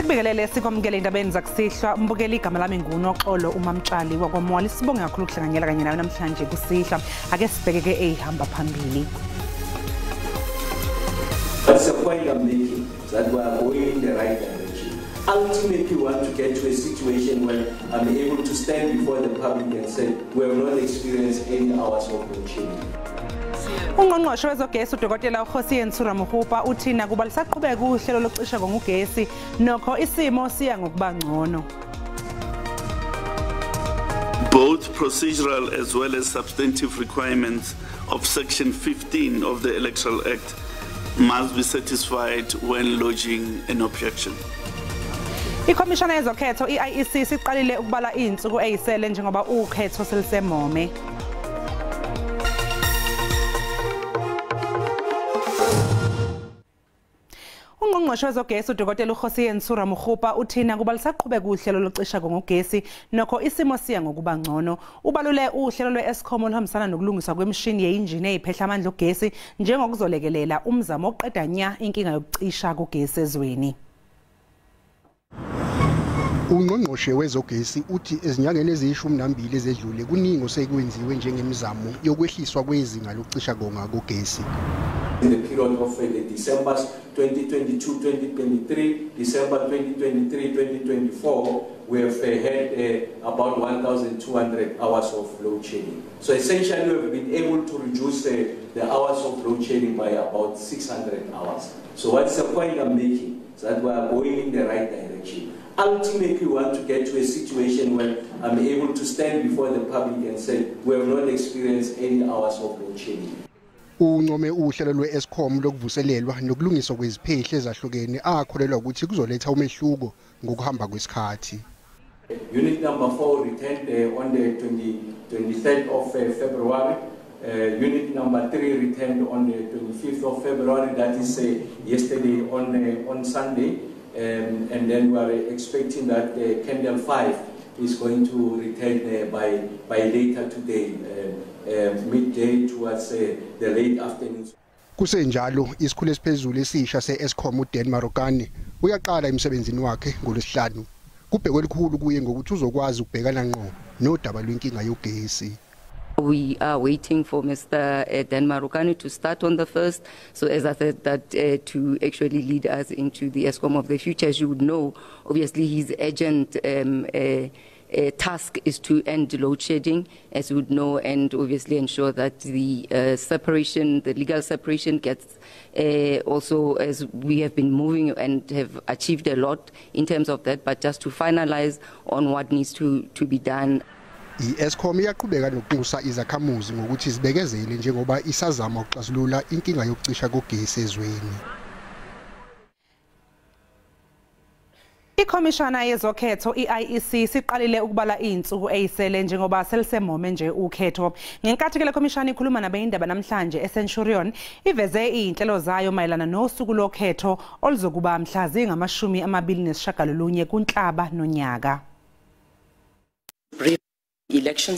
Sikubikelele sikomkele indabeni zakusihlwa umbukeli igama lami nguNoxolo uMamtshali wakwamwali sibonge kakhulu ukuhlanganyela kanye nawe namhlanje kusihlwa ake sibheke ke ehamba phambili. That's the point I'm making, that we are going in the right direction. Ultimately, we want to get to a situation where I'm able to stand before the public and say we have not experienced any hours of load shedding. Ungqongqoshe wezogesi uDokotela uHosiyentsura Muhupa uthi nakuba lisaqhubeka uhlelo lokucisha ngogesi nokho isimo siya ngokuba ngcono. Both procedural as well as substantive requirements of Section 15 of the Electoral Act must be satisfied when lodging an objection. Ikhomishana yezokhetho iIEC siqalile ukubala izinsuku ezisele njengoba ukhetho selisemome. Ungqongqoshe wezogesi uDokotela uHosiyentsura Muhupa uthina kuba lisaqhubeka uhlelo lokucisha ngogesi nokho isimo siya ngokuba ngcono. Ubalule uhlelo lweEskom oluhambisana nokulungiswa kwemishini yeinjini eziphehla amandla ogesi njengokuzolekelela umzamo oqeda nya inkinga yokucisha kogesi ezweni. Ungqongqoshe wezogesi uthi ezinyangeni eziyishumi ezedlule kuningi osekwenziwe njengemizamo yokwehliswa kwezinga lokucisha kogesi. In the period of December 2022-2023, December 2023-2024, we have had about 1,200 hours of load shedding. So essentially, we have been able to reduce the hours of load shedding by about 600 hours. So what's the point I'm making? That we are going in the right direction. Ultimately, we want to get to a situation where I'm able to stand before the public and say we have not experienced any hours of load shedding. Uncome uhlelo lweEskom lokuvuselelwa nokulungiswa kweziphehli ezahlukene akholelwa ukuthi kuzoletha umehluko ngokuhamba kwesikhathi. Unit number 4 returned on the 23rd of February. Unit number 3 returned on the 25th of February. That is yesterday on Sunday. And then we are expecting that Candle 5 is going to return by later today. Midday towards the late afternoon. Kusenjalo isikhulu esiphezulu esisha seEskom uDenmark uyaqala emsebenzini wakhe ngoLwesihlanu. Kubhekwe likhulu kuye ngokuthi uzokwazi ukubhekana ngqo nodaba lwenkinga yogesi. We are waiting for Mr. Denmark to start on the 1st. So as I said, that to actually lead us into the Eskom of the future, as you would know, obviously his urgent task is to end load shedding, as you would know, and obviously ensure that the separation, the legal separation gets also, as we have been moving and have achieved a lot in terms of that, but just to finalize on what needs to be done. iEskom iyaqhubeka nokuqhusa izakhamuzi ngokuthi zibekezele njengoba isazama ukuxazulula inkinga yokucisha kogesi ezweni. Ikhomishana yezokhetho iIEC siqalile ukubala izinsuku ezisele njengoba selisemome nje ukhetho. Ngenkathi ke le khomishana ikhuluma nabeyindaba namhlanje eCenturion iveze izinhlelo zayo mayelana nosuku lokhetho oluzokuba mhla zinga-29 kuNhlaba nonyaka.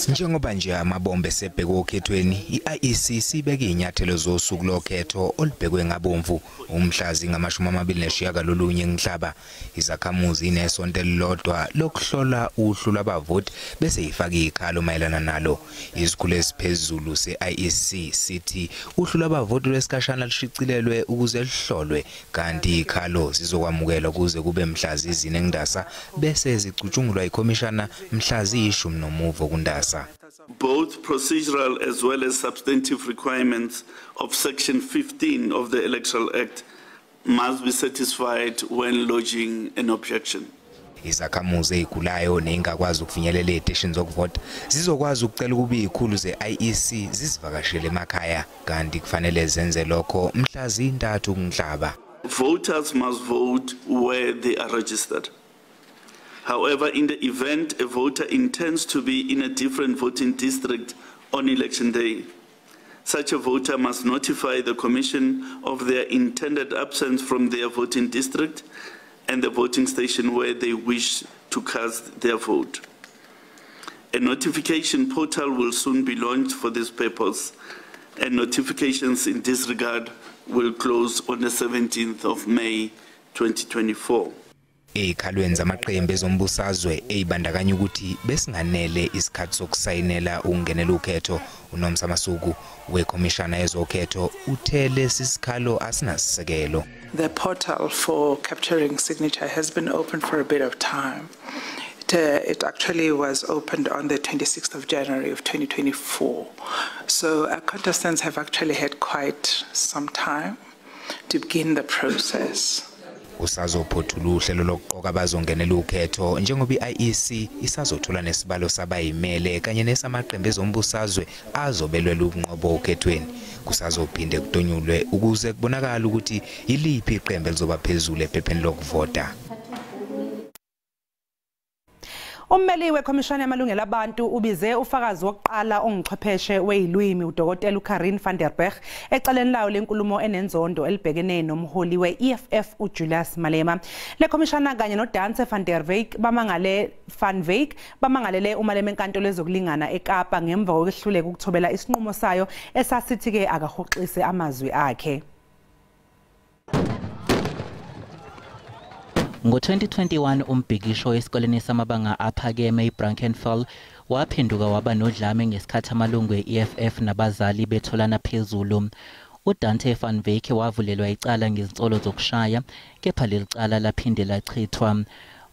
Njengoba nje amabombe esebheke okhethweni iIEC sibeke inyathelo zosuku lokhetho olubhekwe ngabomvu umhla zinga-29 Nhlaba. Izakhamuzi inesonto elilodwa lokuhlola uhlu lwabavoti bese ifaka ikhalo mayelana nalo. Izikhulu esiphezulu seIEC sithi uhlu lwabavoti lwesikashana lushicilelwe ukuze lihlolwe kanti ikhalo zizokwamukelwa kuze kube mhla zizine Ndasa bese zicutshungulwa ikhomishana mhla ziyishumi Kundasa. Both procedural as well as substantive requirements of Section 15 of the Electoral Act must be satisfied when lodging an objection. Izakhamuzi ezigulayo nezingakwazi ukufinyelela eziteshini zokuvota zizokwazi ukucela ukuba izikhulu zeIEC zizivakashele emakhaya kanti kufanele zenze lokho mhla zi-3 kuNhlaba. Voters must vote where they are registered. However, in the event a voter intends to be in a different voting district on election day, such a voter must notify the Commission of their intended absence from their voting district and the voting station where they wish to cast their vote. A notification portal will soon be launched for this purpose, and notifications in this regard will close on the 17th of May 2024. Ekhalweni zamaqembu ezombusazwe eyibandakanya ukuthi besinganele isikhathi sokusayinela ukungenela ukhetho uNomsa Masuku wekhomishana yezokhetho uthele sisikhalo asinasisekelo. The portal for capturing signature has been open for a bit of time. It actually was opened on the 26th of January of 2024. So our contestants have actually had quite some time to begin the process. Usazophothula uhlelo lokuqoka abazongenela ukhetho njengoba iIEC isazothola nesibalo sabayimele kanye nesamaqembu ezombusazwe azobelwela ukunqoba ukhethweni. Kusazophinde kutonyulwe ukuze kubonakala ukuthi yiliphi iqembu elizoba phezulu ephepheni lokuvota. Ummeli wekhomishana yamalungelo abantu ubize ufakazi wokuqala onguchwepheshe wezilwimi uDokotela uKarin van der Berg ecaleni lawo lenkulumo enenzondo elibhekene nomholi weEFF uJulius Malema. Lekhomishana kanye noDance van der Wyk bamangalele uMalema enkantolo ezokulingana eKapa ngemva kokuhluleka ukuthobela isinqumo sayo esasithi ke akahoxise amazwi akhe. Ngo-2021 umbhikisho esikoleni samabanga aphakeme iBrankenfell waphenduka waba nodlame ngesikhathi amalungu eEFF nabazali betholana phezulu. uDante van Wyk wavulelwa icala ngezinsolo zokushaya kepha leli cala laphinde lachithwa.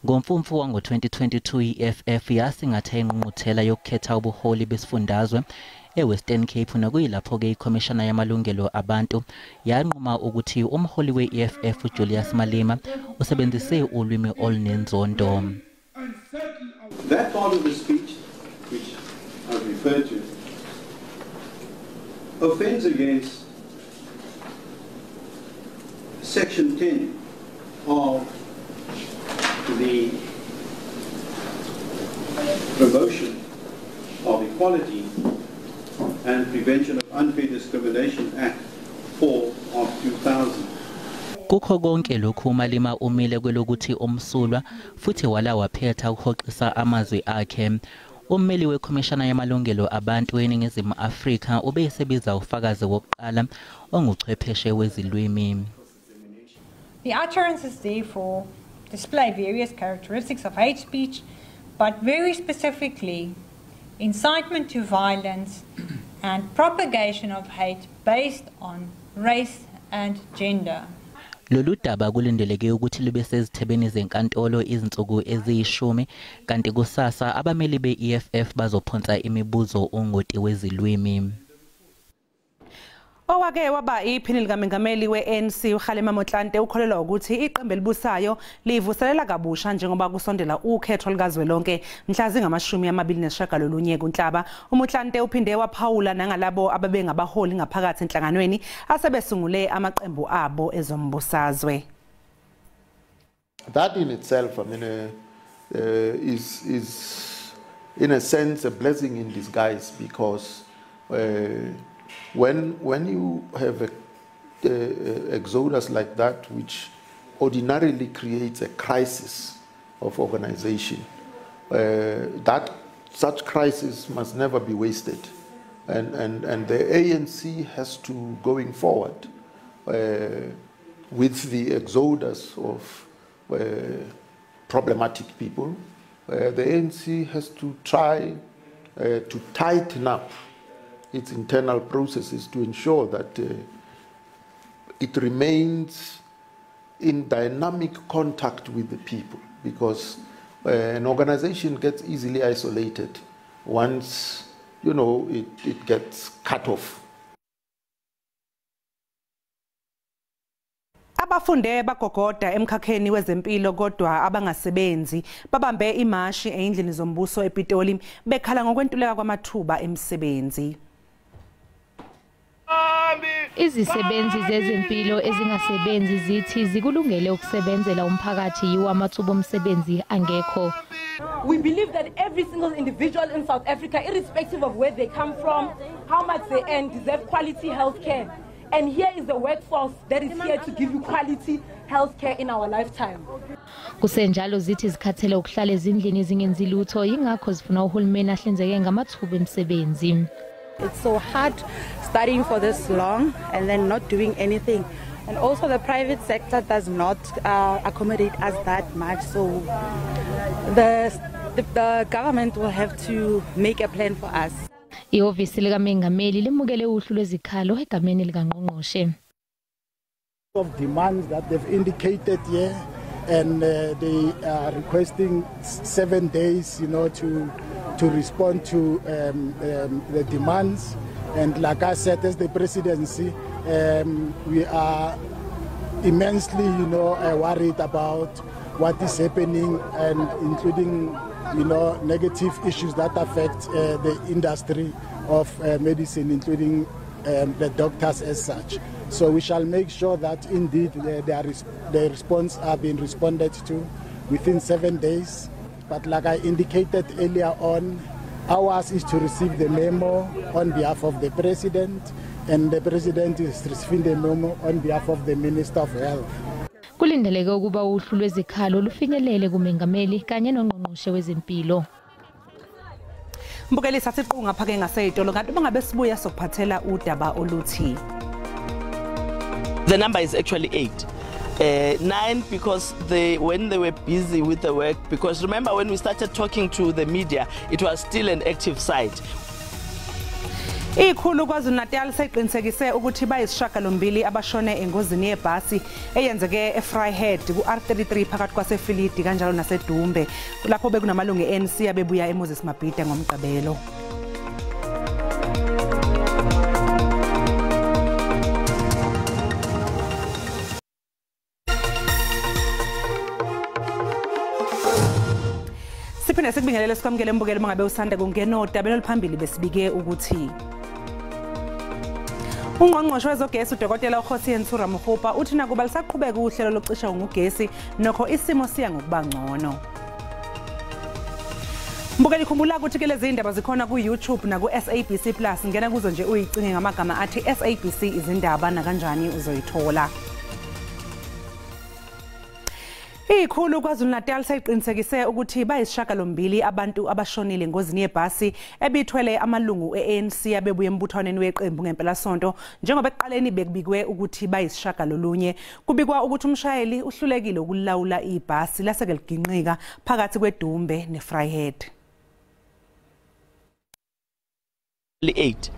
Ngomfumfu wango-2022 iEFF yasingatha ingqungquthela yokukhetha ubuholi besifundazwe eWestern Cape nakuyilapho-ke ikhomishana yamalungelo abantu yanquma ukuthi umholi weEFF uJulius Malema usebenzise ulwimi olunenzondo. That part of the speech which I've referred to offends against Section 10 of the Promotion of Equality and Prevention of Unfair Discrimination Act 4 of 2000. Kukho konke lokhu uMalema umile kwelokuthi umsulwa futhi wala waphetha ukuhoxisa amazwi akhe. Ummeli wekhomishana yamalungelo abantu eNingizimu Afrika ubeyisebiza ufakazi wokuqala onguchwepheshe wezilwimi. The utterances therefore display various characteristics of hate speech, but very specifically incitement to violence and propagation of hate based on race and gender. Lolu daba kulindeleke ukuthi libe sezithebeni zenkantolo izinsuku eziyishumi kanti kusasa abameli beEFF bazophonsa imibuzo ongoti wezilwimi. Owake waba iphini likaMengameli weANC uKgalema Motlanthe ukholelwa ukuthi iqembu elibusayo livuselela kabusha njengoba kusondela ukhetho likazwelonke mhla zingama-29 kuNhlaba. uMotlanthe uphinde waphawula nangalabo ababengabaholi ngaphakathi enhlanganweni asebesungule amaqembu abo ezombusazwe. That in itself, I mean, is in a sense a blessing in disguise because when you have a exodus like that, which ordinarily creates a crisis of organization, that such crisis must never be wasted, and the ANC has to, going forward, with the exodus of problematic people, the ANC has to try to tighten up its internal processes to ensure that it remains in dynamic contact with the people, because an organization gets easily isolated once, you know, it gets cut off. Abafunde bagogoda emkhakheni wezempilo kodwa abangasebenzi babambe imashi eindlini zombuso ePitoli bekhala ngokwentuleka kwamathuba emsebenzi. Izisebenzi zezempilo ezingasebenzi zithi zikulungele ukusebenzela umphakathi yiwo amathuba omsebenzi angekho. We believe that every single individual in South Africa, irrespective of where they come from, how much they earn, deserve quality health care. And here is the workforce that is here to give you quality health care in our lifetime. Kusenjalo zithi zikhathele ukuhlala ezindlini ezingenzi lutho ingakho zifuna uhulumeni ahlinzeke ngamathuba emsebenzi. It's so hard studying for this long and then not doing anything. And also the private sector does not accommodate us that much. So the government will have to make a plan for us. Ihhovisi likaMengameli limukele uhlu lwezikhalo egameni likaNgqongqoshe. Of demands that they've indicated here, and they are requesting 7 days, to respond to the demands. And like I said, as the presidency, we are immensely, worried about what is happening, and including, negative issues that affect the industry of medicine, including the doctors as such. So we shall make sure that indeed the response are being responded to within 7 days. But like I indicated earlier on, ours is to receive the memo on behalf of the President, and the President is receiving the memo on behalf of the Minister of Health. Kulindeleke ukuba uhlu lwezikhalo lufinyelele kuMengameli kanye noNgqongqoshe wezempilo. Mbukelisa siqunga phake ngaseyitolo kanti bangabe sibuya sokuphathela udaba oluthi. The number is actually 8. 9 because when they were busy with the work, because remember when we started talking to the media, it was still an active site. Ikhulu KwaZulu-Natal seqinisekise ukuthi bayisishiyagalombili abashone engozini yebhasi eyenzeke eFryhead ku-R33 phakathi kwaseFilidi kanjalo naseDumbe lapho bekunamalungu e-ANC abebuya eMoses Mabhida ngomgqibelo. Siphinde sikubingelele sikwamukele mbukelo mangabe usanda kungena odabeni oluphambili besibike ukuthi Ungqongqoshe wezogesi uDokotela uKhosiyeni Mukhupa uthi nakuba lisaqhubeka uhlelo lokucisha ngogesi nokho isimo siya ngokuba ngcono. Mbukeli khumbula ukuthi ke lezi indaba zikhona ku YouTube na ku SABC Plus ngena kuzo nje uyicinge ngamagama athi SABC Izindaba na kanjani uzoyithola. Ikhulu KwaZulu-Natal seqinisekise ukuthi bayisishiyagalombili abantu abashonile engozini yebhasi ebithwele amalungu e-ANC abebuye embuthwaneni weqembu ngempela sonto njengoba eqaleni bekubikwe ukuthi bayisishiyagalolunye kubikwa ukuthi umshayeli uhlulekile ukulawula ibhasi laseke liginqika phakathi kweDumbe neFryhead. 8.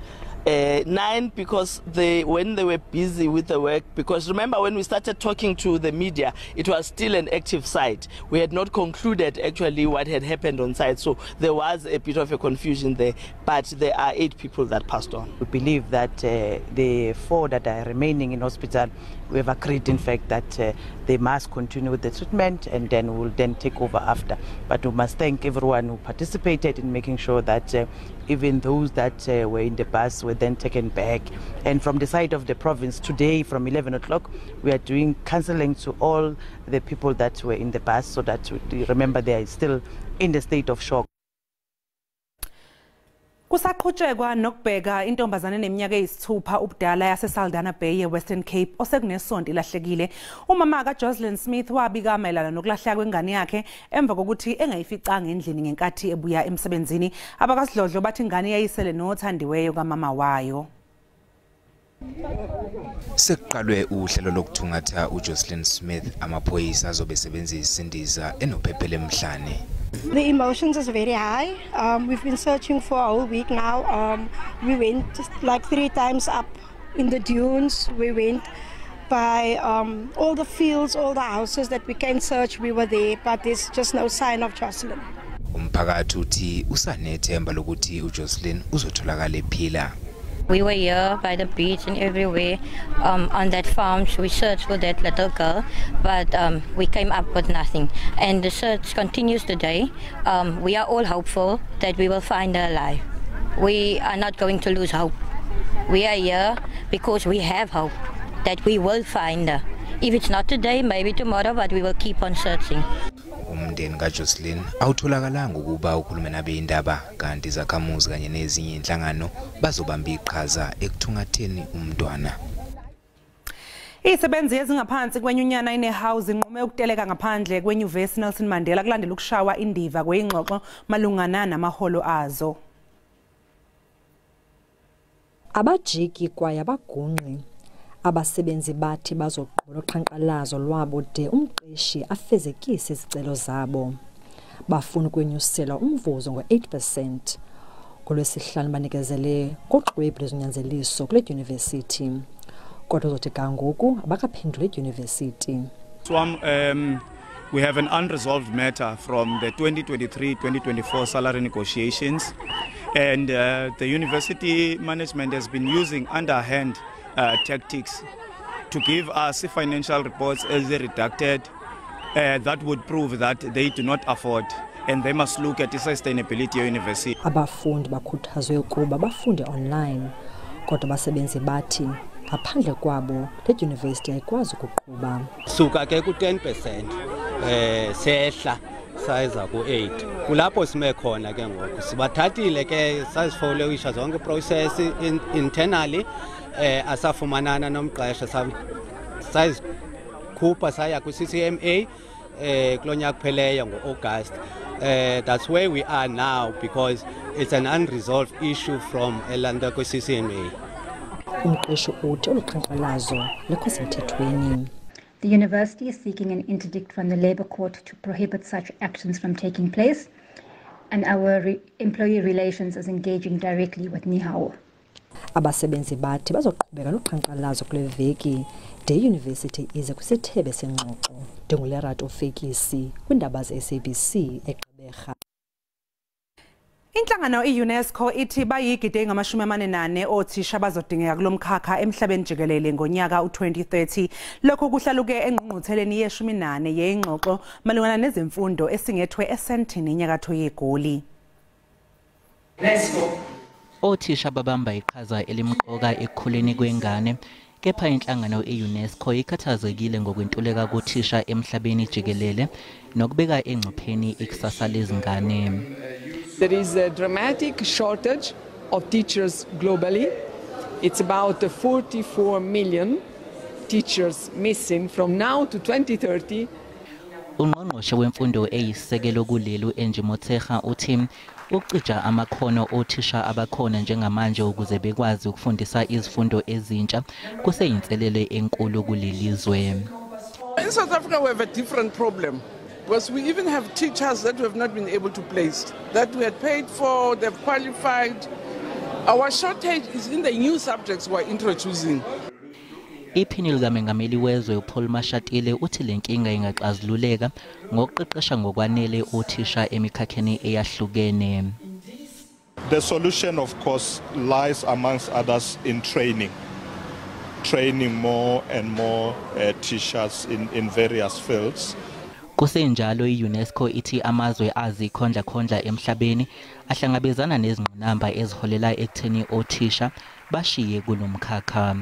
9 because when they were busy with the work, because remember when we started talking to the media, it was still an active site. We had not concluded actually what had happened on site, so there was a bit of a confusion there, but there are 8 people that passed on. We believe that the 4 that are remaining in hospital, we have agreed in fact that they must continue with the treatment and then we'll then take over after. But we must thank everyone who participated in making sure that even those that were in the bus were then taken back. And from the side of the province today from 11 o'clock, we are doing counseling to all the people that were in the bus so that remember they are still in the state of shock. Kusaqhutshekwa nokubheka intombazane neminyaka eyisithupha ubudala yaseSaldanha Bay eWestern Cape osekunesonto ilahlekile. Umama kaJocelyn Smith wabika mayelana nokulahleka kwengane yakhe emva kokuthi engayificanga endlini ngenkathi ebuya emsebenzini. Abakasidlodlo bathi ingane yayisele nothandiweyo kamama wayo. Sekuqalwe uhlelo lokuthungatha uJocelyn Smith amaphoyisa azobesebenzisa isindiza enophephele emhlane. The emotions is very high. We've been searching for a whole week now. We went just like 3 times up in the dunes. We went by all the fields, all the houses that we can search. We were there, but there's just no sign of Jocelyn. Umphakathi uthi usanethemba lokuthi uJocelyn uzotholakala ephila. We were here by the beach and everywhere on that farm. So we searched for that little girl, but we came up with nothing. And the search continues today. We are all hopeful that we will find her alive. We are not going to lose hope. We are here because we have hope that we will find her. If it's not today, maybe tomorrow, but we will keep on searching. Umndeni kaJocelyn awutholakalanga ukuba ukhulume nabeindaba kanti izakhamuzi kanye nezinye inhlangano bazobamba iqhaza ekuthungatheni umntwana. Isebenzi ezingaphansi kwenyunyana inehouse inqume ukuteleka ngaphandle kweNyuvesi Nelson Mandela kulandela ukushawa indiva kweyingxoxo malungana namaholo azo. Abajiki kwaye abagunqi Abasebenzi bathi bazoqhubela uqhankqalazo lwabo de umqeshi afezekise izicelo zabo. Bafuna ukwenyuselwa umvuzo ngo-8%. Ngolwesihlanu banikezele kuxwebhu lwezonyanzeliso kule dyunivesithi. Kodwa uzothi kangoku abakaphendule edyunivesithi. We have an unresolved matter from the 2023-2024 salary negotiations, and the university management has been using underhand tactics to give us financial reports as they redacted that would prove that they do not afford and they must look at the sustainability of university. Abafundi bakhuthazwe ukuba bafunde online, kodwa abasebenzi bathi ngaphandle kwabo le university ayikwazi ukuqhuba. Suka ke ku 10% sehla sayiza ku 8 kulapho sime khona ke ngoku sibathathile ke sazifollowisha zonke process internally asafumanana nomqesha sayikhupha saya ku CCMA kulonyaka kupheleyo ngoAugust. That's where we are now because it's an unresolved issue from elanda ku CCMA. Umqeshi uthi oluqhankqalazo lekho semthethweni. The university is seeking an interdict from the Labour Court to prohibit such actions from taking place, and our employee relations is engaging directly with NIHAO. Abasebenzi bathi bazoqhubeka noqhankqalazo kule veki de university ize kwisithebe sengxoxo. Ndingulerato Fekisi kwindaba ze-SABC eGqeberha. Inhlangano i-UNESCO ithi bayigidi engama-44 othisha bazodingeka kulomkhakha emhlabeni jikelele ngonyaka u-2030. Lokho kuhlaluke engqungqutheleni ye-14 yengxoxo malungana nezemfundo esingethwe eSandton enyakatho yeGoli. Othisha babamba iqhaza elimqoka ekukhuleni kwengane, kepha inhlangano i-UNESCO ikhathazekile ngokwentuleka kothisha emhlabeni jikelele nokubeka engcupheni ikusasa lezingane. There is a dramatic shortage of teachers globally. It's about 44 million teachers missing from now to 2030. Ungqongqoshe wemfundo eyisisekelo kulelu Enjimotheha uthi ukucija amakhono othisha abakhona njengamanje ukuze bekwazi ukufundisa izifundo ezintsha kuseyinselele enkulu kulelizwe. In South Africa we have a different problem. Because we even have teachers that we have not been able to place, that we had paid for, they've qualified. Our shortage is in the new subjects we're introducing. Iphini likamengameli wezwe uPaul Mashatile uthi lenkinga ingaxazululeka ngokuqeqesha ngokwanele othisha emikhakheni eyahlukene. The solution of course lies amongst others in training more and more teachers in various fields. Kusenjalo i-UNESCO ithi amazwe azikhondla emhlabeni ahlangabezana nezingqinamba eziholela ekutheni othisha bashiye kulomkhakha.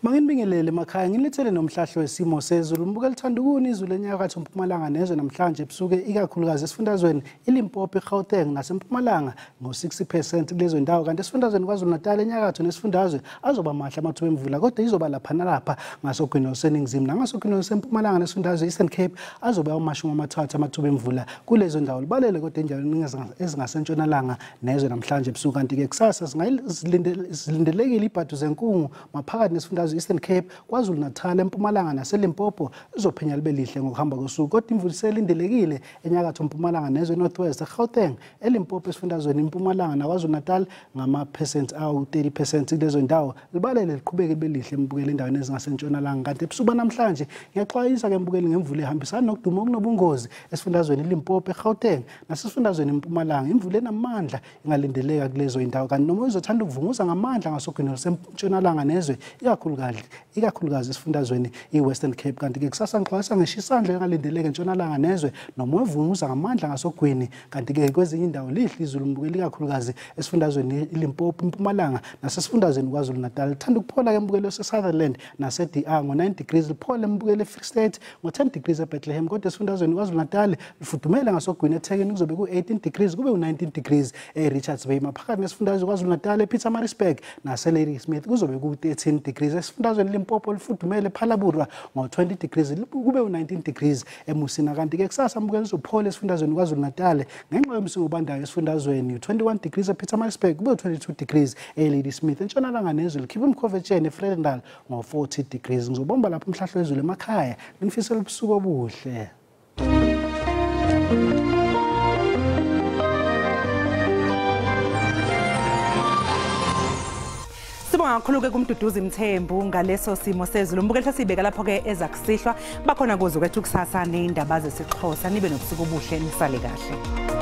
Manginibingelele emakhaya ngilethele nomhlahlo wesimo sezulu mbuka lithanda ukuni izulu enyakatho mpumalanga nezwe namhlanje ebusuke ikakhulukazi esifundazweni iLimpopo eGauteng nasempumalanga ngo-60% kulezo ndawo kanti esifundazweni KwaZulu-Natal enyakatho nesifundazwe azoba mahle amathuba emvula kodwa izoba lapha nalapha ngasogwini oseningizimu nangasogwini osempumalanga nesifundazwe Eastern Cape azoba u30 amathuba emvula kulezo ndawo libalele kodwa endaweni ezingasentshonalanga nezwe namhlanje ebusuku kanti ke kusasa silindelekile ibhadu zenkungu maphakathi nesifundazwe Eastern Cape KwaZulu-Natal empumalanga naseLimpopo izophenya libe lihle ngokuhamba kosuku kodwa imvula iselindelekile enyakatho mpumalanga nezwe Northwest eGauteng eLimpopo esifundazweni impumalanga naKwaZulu-Natal ngama-percent awu-30% kulezo ndawo libalele liqhubeke libe lihle embukele endaweni ezingasentshonalanga kanti ebusuku namhlanje ngiyaxwayisa ke mbukeli ngemvula ehambisana nokuduma okunobungozi esifundazweni iLimpopo eGauteng nasesifundazweni impumalanga imvula enamandla ingalindeleka kulezo indawo kanti noma izothanda ukuvunguza ngamandla ngasogwini osentshonalanga nezwe ikakhulukazi esifundazweni iWestern Cape kanti ke kusasa ngixwayisa ngeshisandla engalindeleke entshonalanga nezwe noma evunguza ngamandla ngasogwini kanti ke kwezinye indawo lihle izulu mbukeli ikakhulukazi esifundazweni iLimpopo impumalanga nasesifundazweni KwaZulu-Natal lithanda ukuphola ke mbukeli eSutherland naseDR ngo9 degrees liphole mbukeli eFree State ngo10 degrees eBethlehem kodwa esifundazweni KwaZulu-Natal lifudumele ngasogwini eThekwini kuzobe ku18 degrees kube u19 degrees eRichards Bay maphakathi nesifundazweni KwaZulu-Natal ePietermaritzburg naseLadysmith kuzobe ku13 degrees esifundazweni Limpopo lifudumele Phalaburwa ngo-20 degrees kube u-19 degrees emusina kanti ke kusasa mbukela uPaul esifundazweni KwaZulu-Natal ngenxa yomsingo obandayo esifundazweni 21 degrees ePietermaritzburg kube 22 degrees eLadysmith entshonalanga nezulu likhipha umkhovetsheni eFredendal ngo-40 degrees ngizobomba lapho umhlahlo wezulu emakhaya ngifisela ubusuku obuhle. Sibonga kakhulu ke kumduduzi Mthembu ngaleso simo sezulu. Mbukela sibeka lapho ke ezakusihlwa bakhona kuzo kwethu kusasa neindaba zesiXhosa nibe nobusuku obuhle nisale kahle.